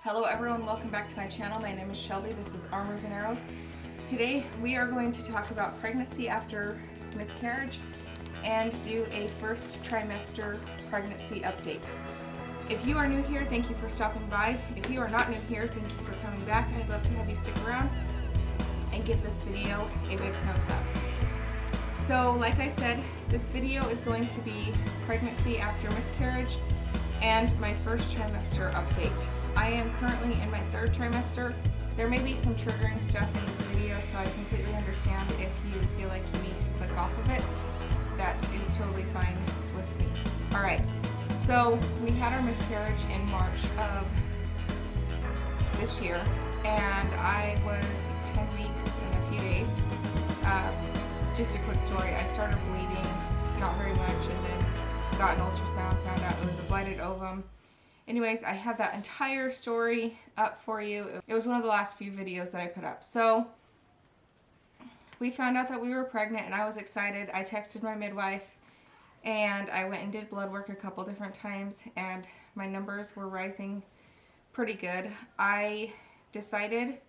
Hello everyone, welcome back to my channel. My name is Shelby. This is Armors&Arrows. Today we are going to talk about pregnancy after miscarriage and do a first trimester pregnancy update. If you are new here, thank you for stopping by. If you are not new here, thank you for coming back. I'd love to have you stick around and give this video a big thumbs up. So like I said, this video is going to be pregnancy after miscarriage and my first trimester update. I am currently in my third trimester. There may be some triggering stuff in this video, so I completely understand if you feel like you need to click off of it. That is totally fine with me. Alright, so we had our miscarriage in March of this year, and I was 10 weeks and a few days. Just a quick story, I started bleeding, not very much, and then got an ultrasound, found out it was a blighted ovum. Anyways, I have that entire story up for you. It was one of the last few videos that I put up. So we found out that we were pregnant and I was excited. I texted my midwife and I went and did blood work a couple different times and my numbers were rising pretty good. I decided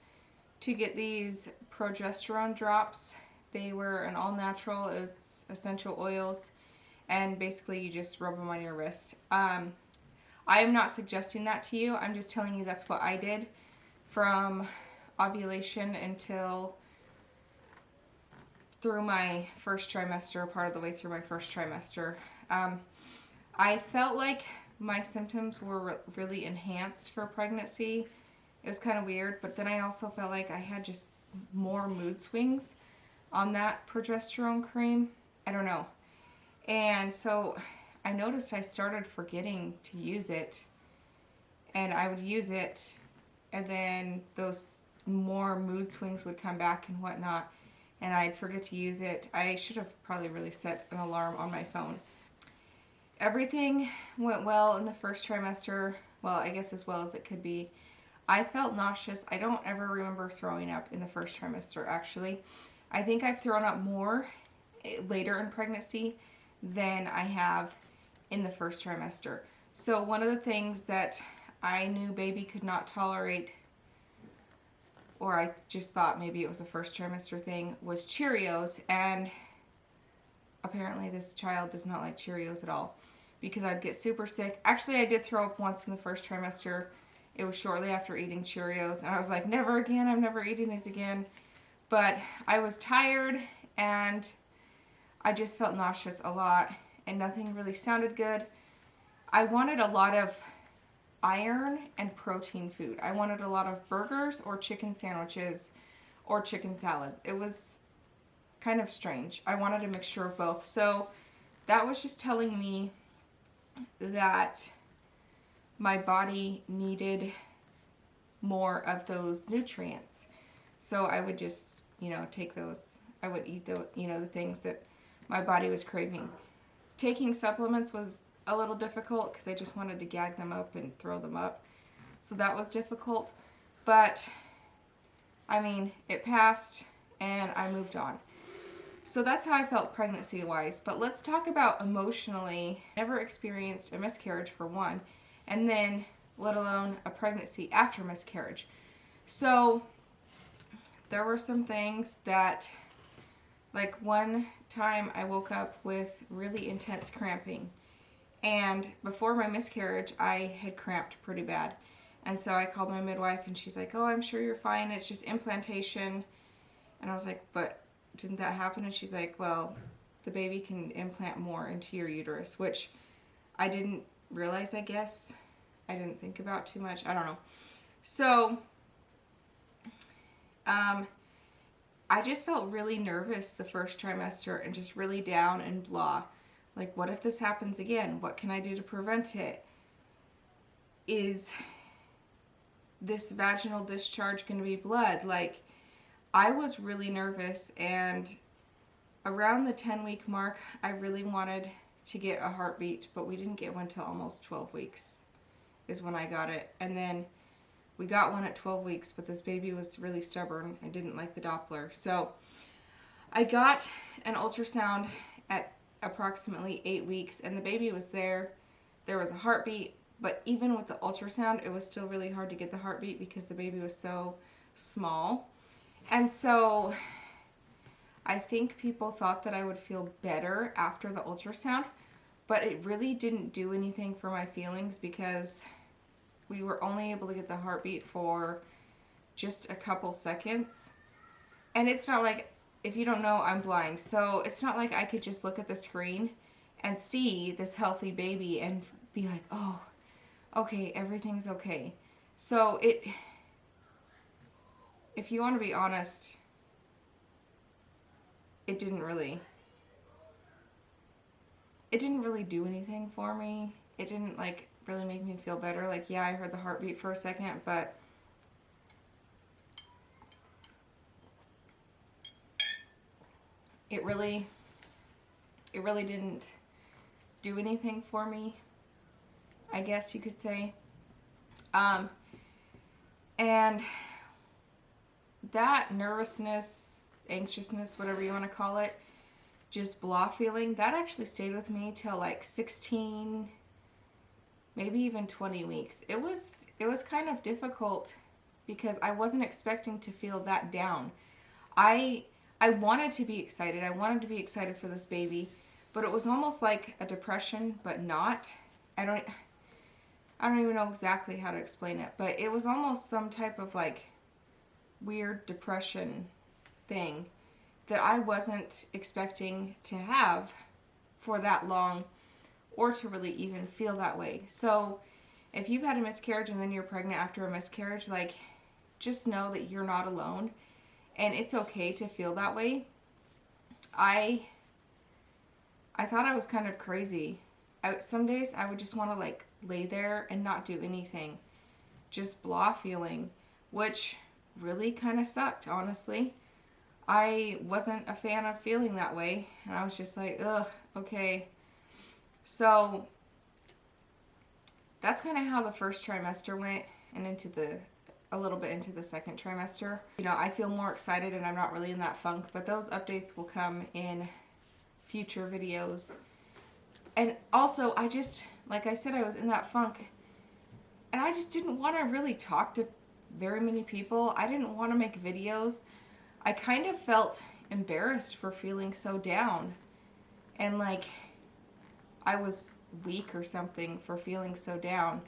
to get these progesterone drops. They were an all-natural, it's essential oils, and basically you just rub them on your wrist. I am not suggesting that to you. I'm just telling you that's what I did from ovulation until through my first trimester, part of the way through my first trimester. I felt like my symptoms were really enhanced for pregnancy. It was kind of weird, but then I also felt like I had just more mood swings on that progesterone cream. I don't know. And so I noticed I started forgetting to use it, and I would use it and then those more mood swings would come back and whatnot, and I'd forget to use it. I should have probably really set an alarm on my phone. Everything went well in the first trimester, well, I guess as well as it could be. I felt nauseous. I don't ever remember throwing up in the first trimester, actually. I think I've thrown up more later in pregnancy than I have in the first trimester. So one of the things that I knew baby could not tolerate, or I just thought maybe it was a first trimester thing, was Cheerios, and apparently this child does not like Cheerios at all because I'd get super sick. Actually, I did throw up once in the first trimester. It was shortly after eating Cheerios, and I was like, never again, I'm never eating these again. But I was tired and I just felt nauseous a lot and nothing really sounded good. I wanted a lot of iron and protein food. I wanted a lot of burgers or chicken sandwiches or chicken salad. It was kind of strange. I wanted a mixture of both. So that was just telling me that my body needed more of those nutrients. So I would just, take those. I would eat the, the things that my body was craving. Taking supplements was a little difficult because I just wanted to gag them up and throw them up. So that was difficult. But, I mean, it passed and I moved on. So that's how I felt pregnancy-wise. But let's talk about emotionally. Never experienced a miscarriage for one, and then let alone a pregnancy after miscarriage. So there were some things that, like one time I woke up with really intense cramping, and before my miscarriage I had cramped pretty bad, and so I called my midwife and she's like, oh, I'm sure you're fine, it's just implantation. And I was like, but didn't that happen? And she's like, well, the baby can implant more into your uterus, which I didn't realize, I guess. I didn't think about too much. I don't know. So I just felt really nervous the first trimester and just really down and blah. Like, what if this happens again? What can I do to prevent it? Is this vaginal discharge going to be blood? Like, I was really nervous, and around the 10-week mark, I really wanted to get a heartbeat, but we didn't get one till almost 12 weeks is when I got it. And then we got one at 12 weeks, but this baby was really stubborn and didn't like the Doppler. So I got an ultrasound at approximately 8 weeks, and the baby was there. There was a heartbeat, But even with the ultrasound, it was still really hard to get the heartbeat because the baby was so small. And so I think people thought that I would feel better after the ultrasound, but it really didn't do anything for my feelings because we were only able to get the heartbeat for just a couple seconds. And it's not like, if you don't know, I'm blind, so it's not like I could just look at the screen and see this healthy baby and be like, oh, okay, everything's okay. So if you want to be honest, it didn't really do anything for me. It didn't like really make me feel better. Like, yeah, I heard the heartbeat for a second, but it really didn't do anything for me, I guess you could say. And that nervousness, anxiousness, whatever you want to call it, just blah feeling, that actually stayed with me till like 16, maybe even 20 weeks. It was kind of difficult because I wasn't expecting to feel that down. I wanted to be excited. I wanted to be excited for this baby, but it was almost like a depression, but not. I don't even know exactly how to explain it, but it was almost some type of like weird depression thing that I wasn't expecting to have for that long or to really even feel that way. So if you've had a miscarriage and then you're pregnant after a miscarriage, like, just know that you're not alone and it's okay to feel that way. I thought I was kind of crazy. Some days I would just want to like lay there and not do anything, just blah feeling, which really kind of sucked, honestly. I wasn't a fan of feeling that way, and I was just like, ugh, okay. So that's kind of how the first trimester went, and a little bit into the second trimester. You know, I feel more excited and I'm not really in that funk, but those updates will come in future videos. And also, like I said, I was in that funk, and I just didn't want to really talk to very many people. I didn't want to make videos. I kind of felt embarrassed for feeling so down, and like I was weak or something for feeling so down,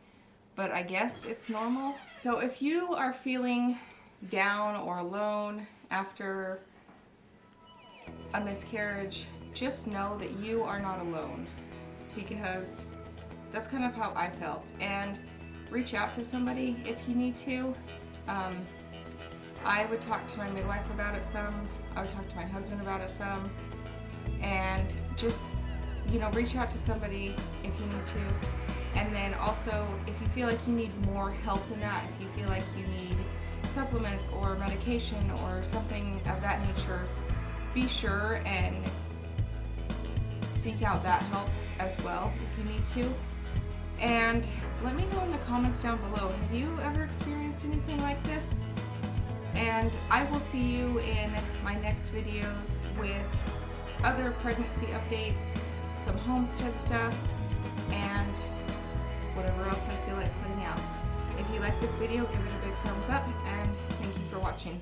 but I guess it's normal. So if you are feeling down or alone after a miscarriage, just know that you are not alone, because that's kind of how I felt. And reach out to somebody if you need to. I would talk to my midwife about it some. I would talk to my husband about it some. And just, you know, reach out to somebody if you need to. And then also, if you feel like you need more help than that, if you feel like you need supplements or medication or something of that nature, be sure and seek out that help as well if you need to. And let me know in the comments down below, have you ever experienced anything like this? And I will see you in my next videos with other pregnancy updates, some homestead stuff, and whatever else I feel like putting out. If you like this video, give it a big thumbs up, and thank you for watching.